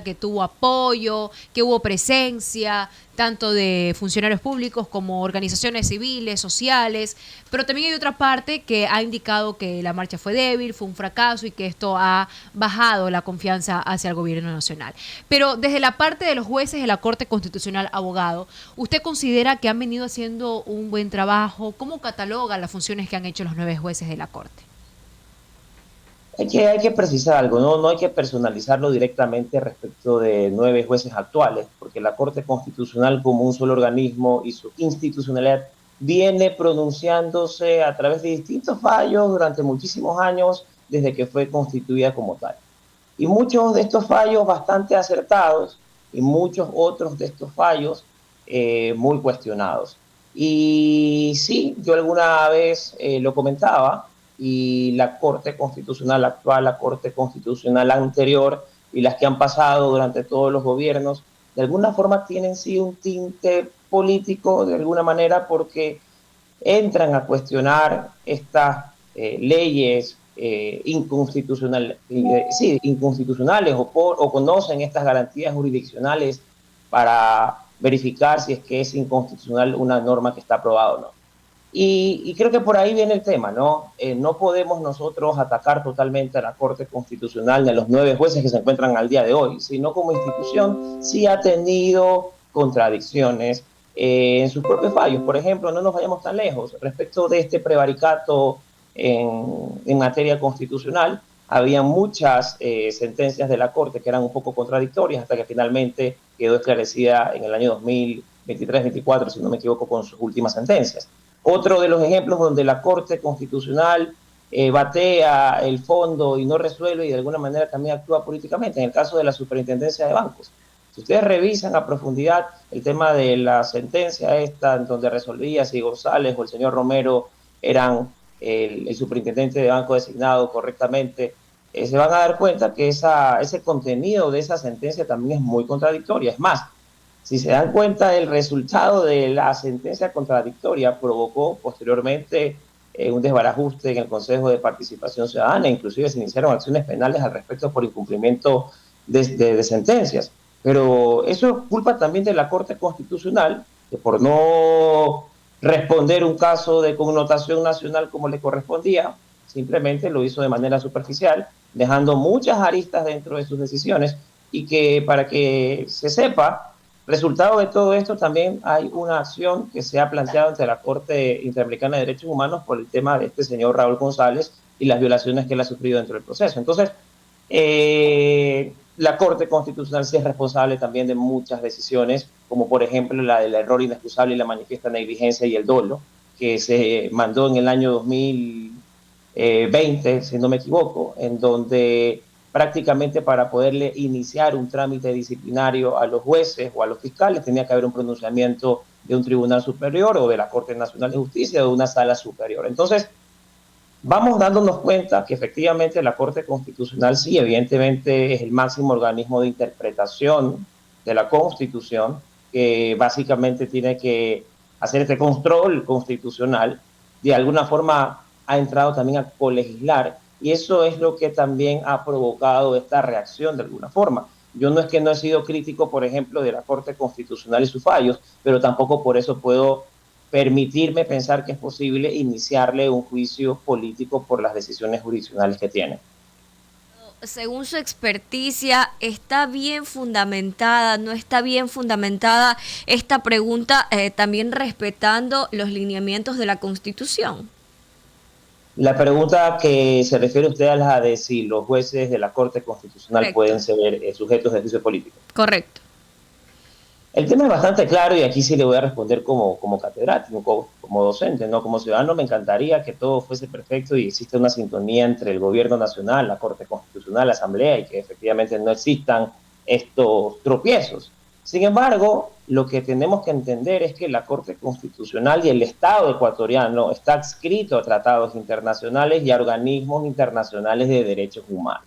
que tuvo apoyo, que hubo presencia, tanto de funcionarios públicos como organizaciones civiles, sociales, pero también hay otra parte que ha indicado que la marcha fue débil, fue un fracaso y que esto ha bajado la confianza hacia el gobierno nacional. Pero desde la parte de los jueces de la Corte Constitucional, abogado, ¿usted considera que han venido haciendo un buen trabajo? ¿Cómo cataloga las funciones que han hecho los 9 jueces de la Corte? Hay que precisar algo, ¿no? No hay que personalizarlo directamente respecto de 9 jueces actuales, porque la Corte Constitucional como un solo organismo y su institucionalidad viene pronunciándose a través de distintos fallos durante muchísimos años desde que fue constituida como tal. Y muchos de estos fallos bastante acertados y muchos otros de estos fallos muy cuestionados. Y sí, yo alguna vez lo comentaba, y la Corte Constitucional actual, la Corte Constitucional anterior y las que han pasado durante todos los gobiernos, de alguna forma tienen sí un tinte político, de alguna manera, porque entran a cuestionar estas leyes sí, inconstitucionales o conocen estas garantías jurisdiccionales para verificar si es que es inconstitucional una norma que está aprobada o no. Y creo que por ahí viene el tema, ¿no? No podemos nosotros atacar totalmente a la Corte Constitucional ni a los 9 jueces que se encuentran al día de hoy, sino como institución sí ha tenido contradicciones en sus propios fallos. Por ejemplo, no nos vayamos tan lejos. Respecto de este prevaricato en materia constitucional, había muchas sentencias de la Corte que eran un poco contradictorias hasta que finalmente quedó esclarecida en el año 2023-24, si no me equivoco, con sus últimas sentencias. Otro de los ejemplos donde la Corte Constitucional batea el fondo y no resuelve y de alguna manera también actúa políticamente, en el caso de la Superintendencia de Bancos. Si ustedes revisan a profundidad el tema de la sentencia esta, en donde resolvía si González o el señor Romero eran el superintendente de banco designado correctamente, se van a dar cuenta que ese contenido de esa sentencia también es muy contradictoria. Es más, si se dan cuenta, el resultado de la sentencia contradictoria provocó posteriormente un desbarajuste en el Consejo de Participación Ciudadana, inclusive se iniciaron acciones penales al respecto por incumplimiento de sentencias. Pero eso es culpa también de la Corte Constitucional, que por no responder un caso de connotación nacional como le correspondía, simplemente lo hizo de manera superficial, dejando muchas aristas dentro de sus decisiones y que, para que se sepa, resultado de todo esto, también hay una acción que se ha planteado ante la Corte Interamericana de Derechos Humanos por el tema de este señor Raúl González y las violaciones que él ha sufrido dentro del proceso. Entonces, la Corte Constitucional sí es responsable también de muchas decisiones, como por ejemplo la del error inexcusable y la manifiesta negligencia y el dolo, que se mandó en el año 2020, si no me equivoco, en donde prácticamente para poderle iniciar un trámite disciplinario a los jueces o a los fiscales tenía que haber un pronunciamiento de un tribunal superior o de la Corte Nacional de Justicia o de una sala superior. Entonces, vamos dándonos cuenta que efectivamente la Corte Constitucional sí, evidentemente es el máximo organismo de interpretación de la Constitución, que básicamente tiene que hacer este control constitucional. De alguna forma ha entrado también a colegislar y eso es lo que también ha provocado esta reacción de alguna forma. Yo no es que no he sido crítico, por ejemplo, de la Corte Constitucional y sus fallos, pero tampoco por eso puedo permitirme pensar que es posible iniciarle un juicio político por las decisiones jurisdiccionales que tiene. Según su experticia, ¿está bien fundamentada, no está bien fundamentada esta pregunta, también respetando los lineamientos de la Constitución? La pregunta que se refiere usted a la de si los jueces de la Corte Constitucional Correcto, pueden ser sujetos de juicio político. correcto. El tema es bastante claro y aquí sí le voy a responder como catedrático, como docente, ¿no? Como ciudadano me encantaría que todo fuese perfecto y existe una sintonía entre el gobierno nacional, la Corte Constitucional, la Asamblea y que efectivamente no existan estos tropiezos. Sin embargo, lo que tenemos que entender es que la Corte Constitucional y el Estado ecuatoriano está adscrito a tratados internacionales y a organismos internacionales de derechos humanos.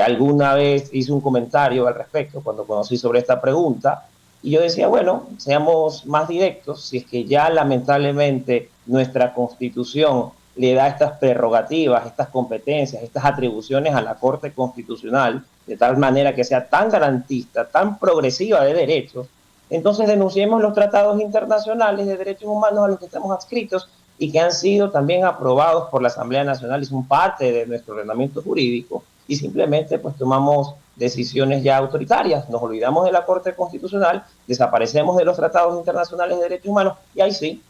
Alguna vez hice un comentario al respecto cuando conocí sobre esta pregunta y yo decía, bueno, seamos más directos, si es que ya lamentablemente nuestra Constitución le da estas prerrogativas, estas competencias, estas atribuciones a la Corte Constitucional, de tal manera que sea tan garantista, tan progresiva de derechos, entonces denunciemos los tratados internacionales de derechos humanos a los que estamos adscritos y que han sido también aprobados por la Asamblea Nacional y son parte de nuestro ordenamiento jurídico, y simplemente pues tomamos decisiones ya autoritarias, nos olvidamos de la Corte Constitucional, desaparecemos de los tratados internacionales de derechos humanos y ahí sí,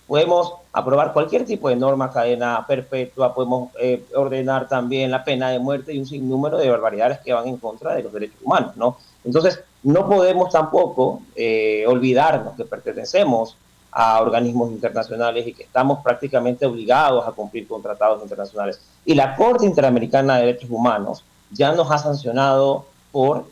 podemos aprobar cualquier tipo de norma, cadena perpetua, podemos ordenar también la pena de muerte y un sinnúmero de barbaridades que van en contra de los derechos humanos, ¿no? Entonces, no podemos tampoco olvidarnos que pertenecemos a organismos internacionales y que estamos prácticamente obligados a cumplir con tratados internacionales. Y la Corte Interamericana de Derechos Humanos ya nos ha sancionado por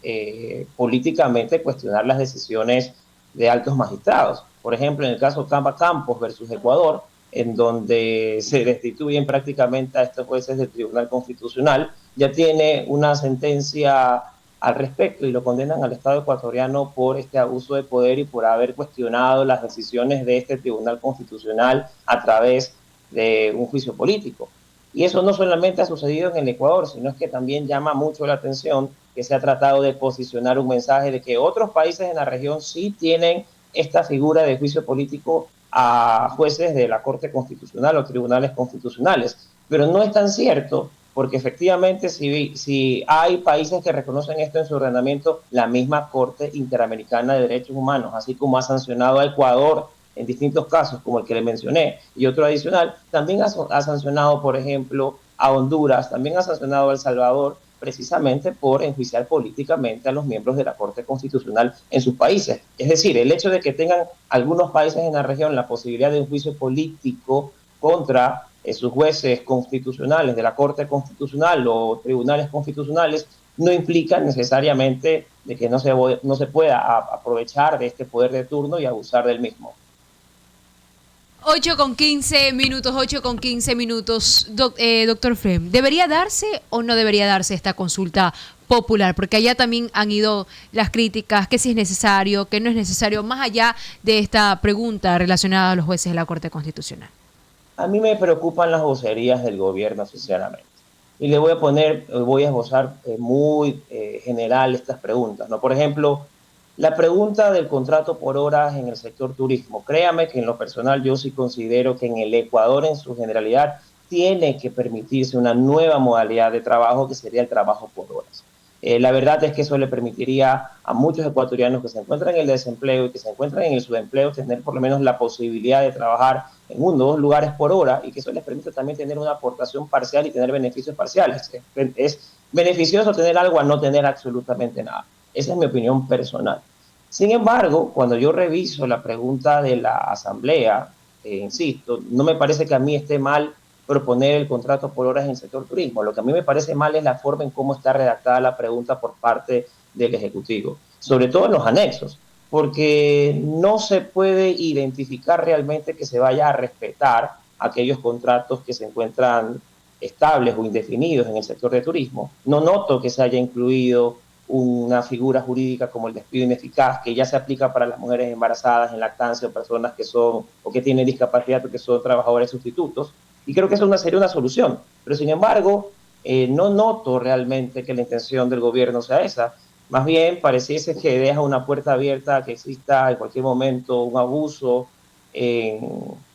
políticamente cuestionar las decisiones de altos magistrados. Por ejemplo, en el caso Camba Campos versus Ecuador, en donde se destituyen prácticamente a estos jueces del Tribunal Constitucional, ya tiene una sentencia al respecto y lo condenan al Estado ecuatoriano por este abuso de poder y por haber cuestionado las decisiones de este Tribunal Constitucional a través de un juicio político. Y eso no solamente ha sucedido en el Ecuador, sino es que también llama mucho la atención que se ha tratado de posicionar un mensaje de que otros países en la región sí tienen esta figura de juicio político a jueces de la Corte Constitucional o tribunales constitucionales. Pero no es tan cierto, porque efectivamente si hay países que reconocen esto en su ordenamiento, la misma Corte Interamericana de Derechos Humanos, así como ha sancionado a Ecuador en distintos casos, como el que le mencioné, y otro adicional, también ha sancionado, por ejemplo, a Honduras, también ha sancionado a El Salvador, precisamente por enjuiciar políticamente a los miembros de la Corte Constitucional en sus países. Es decir, el hecho de que tengan algunos países en la región la posibilidad de un juicio político contra sus jueces constitucionales de la Corte Constitucional o tribunales constitucionales no implica necesariamente de que no se pueda aprovechar de este poder de turno y abusar del mismo. 8:15 8:15. Doctor Frem, ¿debería darse o no debería darse esta consulta popular? Porque allá también han ido las críticas, que si es necesario, que no es necesario, más allá de esta pregunta relacionada a los jueces de la Corte Constitucional. A mí me preocupan las vocerías del gobierno, sinceramente. Y le voy a esbozar muy general estas preguntas, ¿no? Por ejemplo, la pregunta del contrato por horas en el sector turismo. Créame que en lo personal yo sí considero que en el Ecuador en su generalidad tiene que permitirse una nueva modalidad de trabajo que sería el trabajo por horas. La verdad es que eso le permitiría a muchos ecuatorianos que se encuentran en el desempleo y que se encuentran en el subempleo tener por lo menos la posibilidad de trabajar en 1 o 2 lugares por hora y que eso les permite también tener una aportación parcial y tener beneficios parciales. Es beneficioso tener algo a no tener absolutamente nada. Esa es mi opinión personal. Sin embargo, cuando yo reviso la pregunta de la Asamblea, insisto, no me parece que a mí esté mal proponer el contrato por horas en el sector turismo. Lo que a mí me parece mal es la forma en cómo está redactada la pregunta por parte del Ejecutivo, sobre todo en los anexos, porque no se puede identificar realmente que se vaya a respetar aquellos contratos que se encuentran estables o indefinidos en el sector de turismo. No noto que se haya incluido una figura jurídica como el despido ineficaz, que ya se aplica para las mujeres embarazadas, en lactancia o personas que son o que tienen discapacidad o que son trabajadores sustitutos. Y creo que eso sería una solución. Pero sin embargo, no noto realmente que la intención del gobierno sea esa. Más bien pareciese que deja una puerta abierta a que exista en cualquier momento un abuso en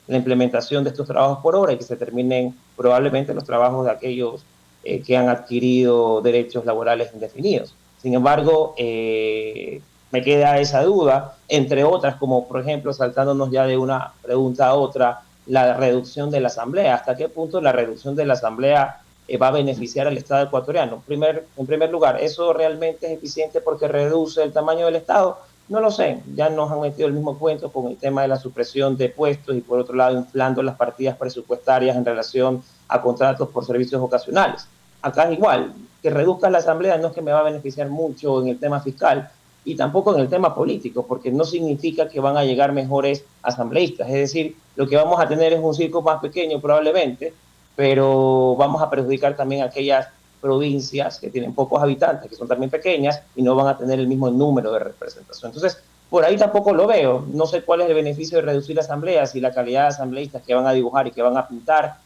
la implementación de estos trabajos por hora y que se terminen probablemente los trabajos de aquellos que han adquirido derechos laborales indefinidos. Sin embargo, me queda esa duda, entre otras, como por ejemplo, saltándonos ya de una pregunta a otra, la reducción de la Asamblea. ¿Hasta qué punto la reducción de la Asamblea va a beneficiar al Estado ecuatoriano? En primer lugar, ¿eso realmente es eficiente porque reduce el tamaño del Estado? No lo sé, ya nos han metido el mismo cuento con el tema de la supresión de puestos y por otro lado inflando las partidas presupuestarias en relación a contratos por servicios ocasionales. Acá es igual, que reduzca la Asamblea no es que me va a beneficiar mucho en el tema fiscal y tampoco en el tema político, porque no significa que van a llegar mejores asambleístas. Es decir, lo que vamos a tener es un circo más pequeño probablemente, pero vamos a perjudicar también a aquellas provincias que tienen pocos habitantes, que son también pequeñas y no van a tener el mismo número de representación. Entonces, por ahí tampoco lo veo. No sé cuál es el beneficio de reducir la Asamblea, si la calidad de asambleístas que van a dibujar y que van a pintar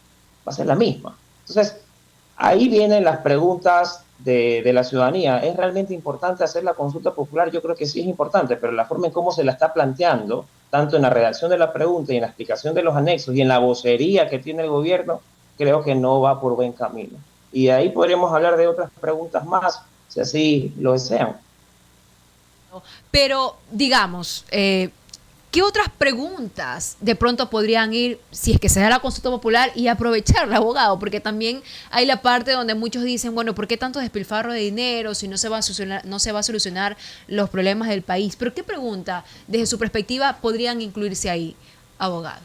va a ser la misma. Entonces, ahí vienen las preguntas de la ciudadanía. ¿Es realmente importante hacer la consulta popular? Yo creo que sí es importante, pero la forma en cómo se la está planteando, tanto en la redacción de la pregunta y en la explicación de los anexos y en la vocería que tiene el gobierno, creo que no va por buen camino. Y de ahí podríamos hablar de otras preguntas más, si así lo desean. Pero, digamos, ¿qué otras preguntas de pronto podrían ir si es que se da la consulta popular y aprovechar, abogado? Porque también hay la parte donde muchos dicen, bueno, ¿por qué tanto despilfarro de dinero si no se va a solucionar los problemas del país? Pero ¿qué pregunta, desde su perspectiva, podrían incluirse ahí, abogado?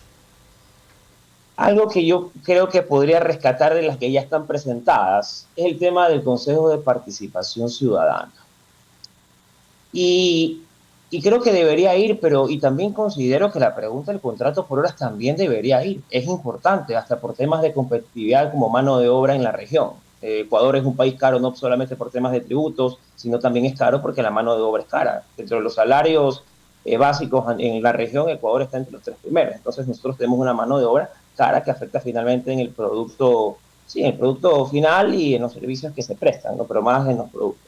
Algo que yo creo que podría rescatar de las que ya están presentadas es el tema del Consejo de Participación Ciudadana. Y, y creo que debería ir, pero y también considero que la pregunta del contrato por horas también debería ir. Es importante, hasta por temas de competitividad como mano de obra en la región. Ecuador es un país caro no solamente por temas de tributos, sino también es caro porque la mano de obra es cara. Dentro de los salarios básicos en la región, Ecuador está entre los 3 primeros. Entonces nosotros tenemos una mano de obra cara que afecta finalmente en el producto, sí, en el producto final y en los servicios que se prestan, ¿no? Pero más en los productos.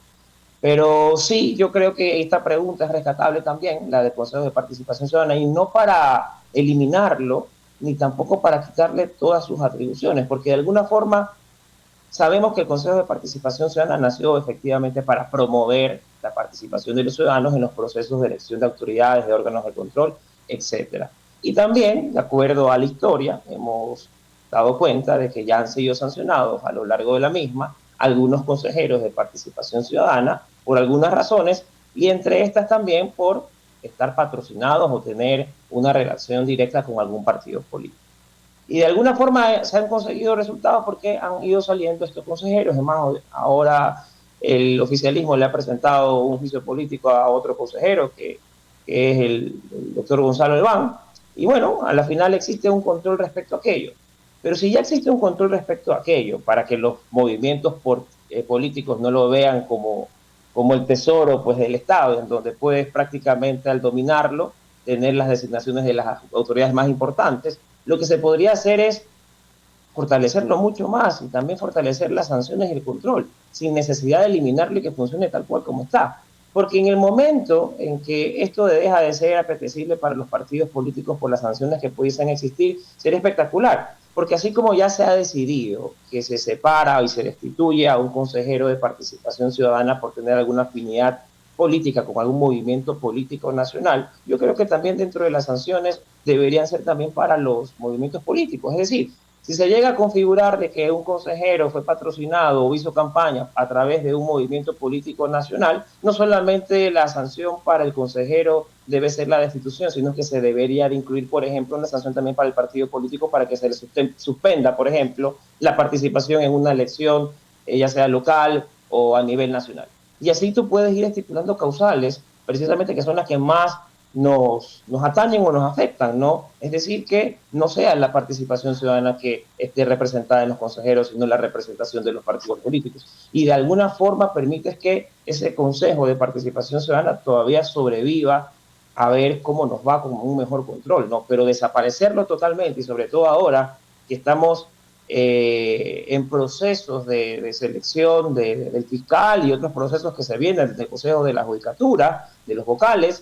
Pero sí, yo creo que esta pregunta es rescatable también, la del Consejo de Participación Ciudadana, y no para eliminarlo, ni tampoco para quitarle todas sus atribuciones, porque de alguna forma sabemos que el Consejo de Participación Ciudadana nació efectivamente para promover la participación de los ciudadanos en los procesos de elección de autoridades, de órganos de control, etcétera. Y también, de acuerdo a la historia, hemos dado cuenta de que ya han sido sancionados a lo largo de la misma algunos consejeros de participación ciudadana por algunas razones y entre estas también por estar patrocinados o tener una relación directa con algún partido político. Y de alguna forma se han conseguido resultados porque han ido saliendo estos consejeros. Es más, ahora el oficialismo le ha presentado un juicio político a otro consejero que es el doctor Gonzalo Elván. Y bueno, a la final existe un control respecto a aquello. Pero si ya existe un control respecto a aquello, para que los movimientos políticos no lo vean como el tesoro pues, del Estado, en donde puedes prácticamente al dominarlo tener las designaciones de las autoridades más importantes, lo que se podría hacer es fortalecerlo mucho más y también fortalecer las sanciones y el control, sin necesidad de eliminarlo y que funcione tal cual como está. Porque en el momento en que esto deja de ser apetecible para los partidos políticos por las sanciones que pudiesen existir, sería espectacular. Porque así como ya se ha decidido que se separa y se destituye a un consejero de participación ciudadana por tener alguna afinidad política con algún movimiento político nacional, yo creo que también dentro de las sanciones deberían ser también para los movimientos políticos. Es decir, si se llega a configurar de que un consejero fue patrocinado o hizo campaña a través de un movimiento político nacional, no solamente la sanción para el consejero debe ser la destitución, sino que se debería de incluir, por ejemplo, una sanción también para el partido político para que se le suspenda, por ejemplo, la participación en una elección, ya sea local o a nivel nacional. Y así tú puedes ir estipulando causales, precisamente que son las que más nos atañen o nos afectan, ¿no? Es decir, que no sea la participación ciudadana que esté representada en los consejeros, sino la representación de los partidos políticos. Y de alguna forma permites que ese Consejo de Participación Ciudadana todavía sobreviva a ver cómo nos va con un mejor control, ¿no? Pero desaparecerlo totalmente, y sobre todo ahora que estamos en procesos de selección del fiscal y otros procesos que se vienen del Consejo de la Judicatura, de los vocales,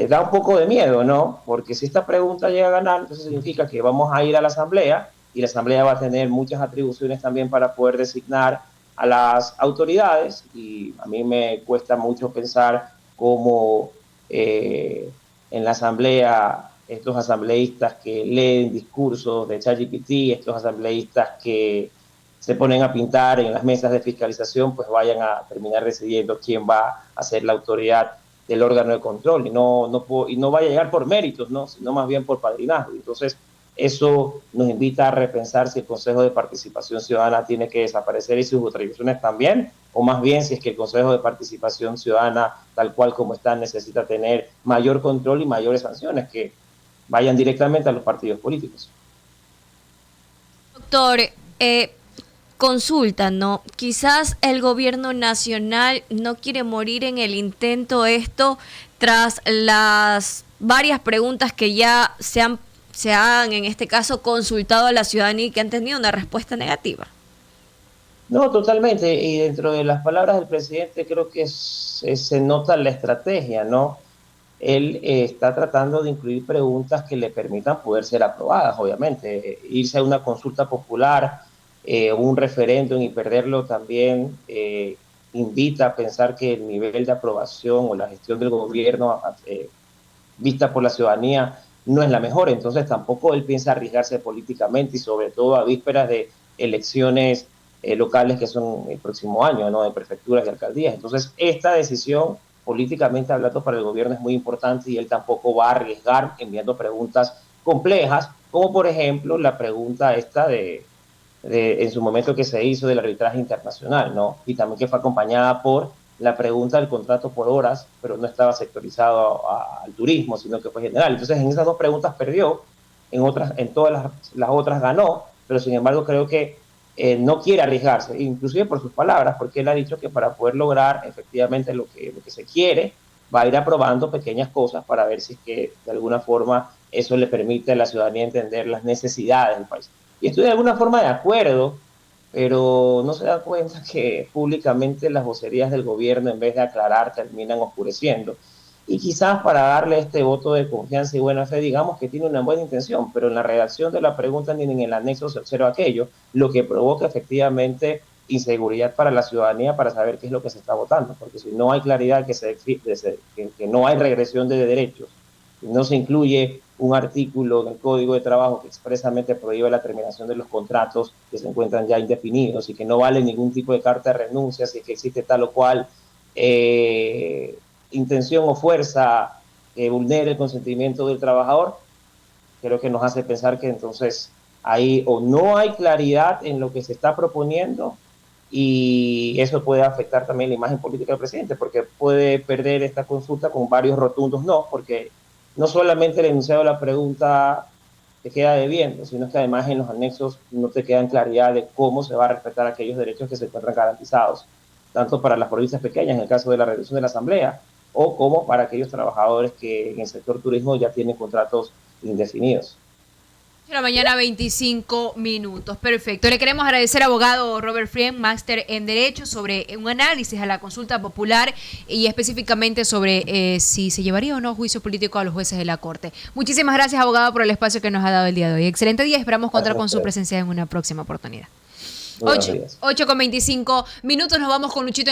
da un poco de miedo, ¿no? Porque si esta pregunta llega a ganar, entonces significa que vamos a ir a la Asamblea y la Asamblea va a tener muchas atribuciones también para poder designar a las autoridades y a mí me cuesta mucho pensar cómo en la Asamblea estos asambleístas que leen discursos de ChatGPT, estos asambleístas que se ponen a pintar en las mesas de fiscalización, pues vayan a terminar decidiendo quién va a ser la autoridad del órgano de control y no vaya a llegar por méritos, ¿no? Sino más bien por padrinazgo. Entonces, eso nos invita a repensar si el Consejo de Participación Ciudadana tiene que desaparecer y sus atribuciones también, o más bien si es que el Consejo de Participación Ciudadana, tal cual como está, necesita tener mayor control y mayores sanciones que vayan directamente a los partidos políticos. Doctor, consulta, ¿no? Quizás el gobierno nacional no quiere morir en el intento esto tras las varias preguntas que ya se han se han, en este caso, consultado a la ciudadanía y que han tenido una respuesta negativa. No, totalmente. Y dentro de las palabras del presidente creo que se nota la estrategia, ¿no? Él está tratando de incluir preguntas que le permitan poder ser aprobadas, obviamente. Irse a una consulta popular, un referéndum y perderlo también invita a pensar que el nivel de aprobación o la gestión del gobierno vista por la ciudadanía no es la mejor. Entonces tampoco él piensa arriesgarse políticamente y sobre todo a vísperas de elecciones locales que son el próximo año, ¿no? De prefecturas y alcaldías. Entonces esta decisión políticamente hablando para el gobierno es muy importante y él tampoco va a arriesgar enviando preguntas complejas, como por ejemplo la pregunta esta en su momento que se hizo del arbitraje internacional, ¿no? Y también que fue acompañada por la pregunta del contrato por horas, pero no estaba sectorizado al turismo, sino que fue general. Entonces en esas dos preguntas perdió, en todas las otras ganó, pero sin embargo creo que no quiere arriesgarse, inclusive por sus palabras, porque él ha dicho que para poder lograr efectivamente lo que se quiere, va a ir aprobando pequeñas cosas para ver si es que de alguna forma eso le permite a la ciudadanía entender las necesidades del país. Y estoy de alguna forma de acuerdo, pero no se da cuenta que públicamente las vocerías del gobierno, en vez de aclarar, terminan oscureciendo. Y quizás para darle este voto de confianza y buena fe, digamos que tiene una buena intención, pero en la redacción de la pregunta ni en el anexo se observa aquello, lo que provoca efectivamente inseguridad para la ciudadanía para saber qué es lo que se está votando, porque si no hay claridad que no hay regresión de derechos, no se incluye un artículo del Código de Trabajo que expresamente prohíbe la terminación de los contratos que se encuentran ya indefinidos y que no vale ningún tipo de carta de renuncia si es que existe tal o cual intención o fuerza que vulnere el consentimiento del trabajador, creo que nos hace pensar que entonces ahí o no hay claridad en lo que se está proponiendo y eso puede afectar también la imagen política del presidente, porque puede perder esta consulta con varios rotundos no, porque no solamente el enunciado de la pregunta te queda debiendo, sino que además en los anexos no te queda en claridad de cómo se va a respetar aquellos derechos que se encuentran garantizados, tanto para las provincias pequeñas en el caso de la reducción de la asamblea, o como para aquellos trabajadores que en el sector turismo ya tienen contratos indefinidos. De la mañana, 25 minutos. Perfecto. Le queremos agradecer, abogado Robert Friend, máster en Derecho, sobre un análisis a la consulta popular y específicamente sobre si se llevaría o no juicio político a los jueces de la Corte. Muchísimas gracias, abogado, por el espacio que nos ha dado el día de hoy. Excelente día. Esperamos contar con su presencia en una próxima oportunidad. 8:25 minutos. Nos vamos con Luchito.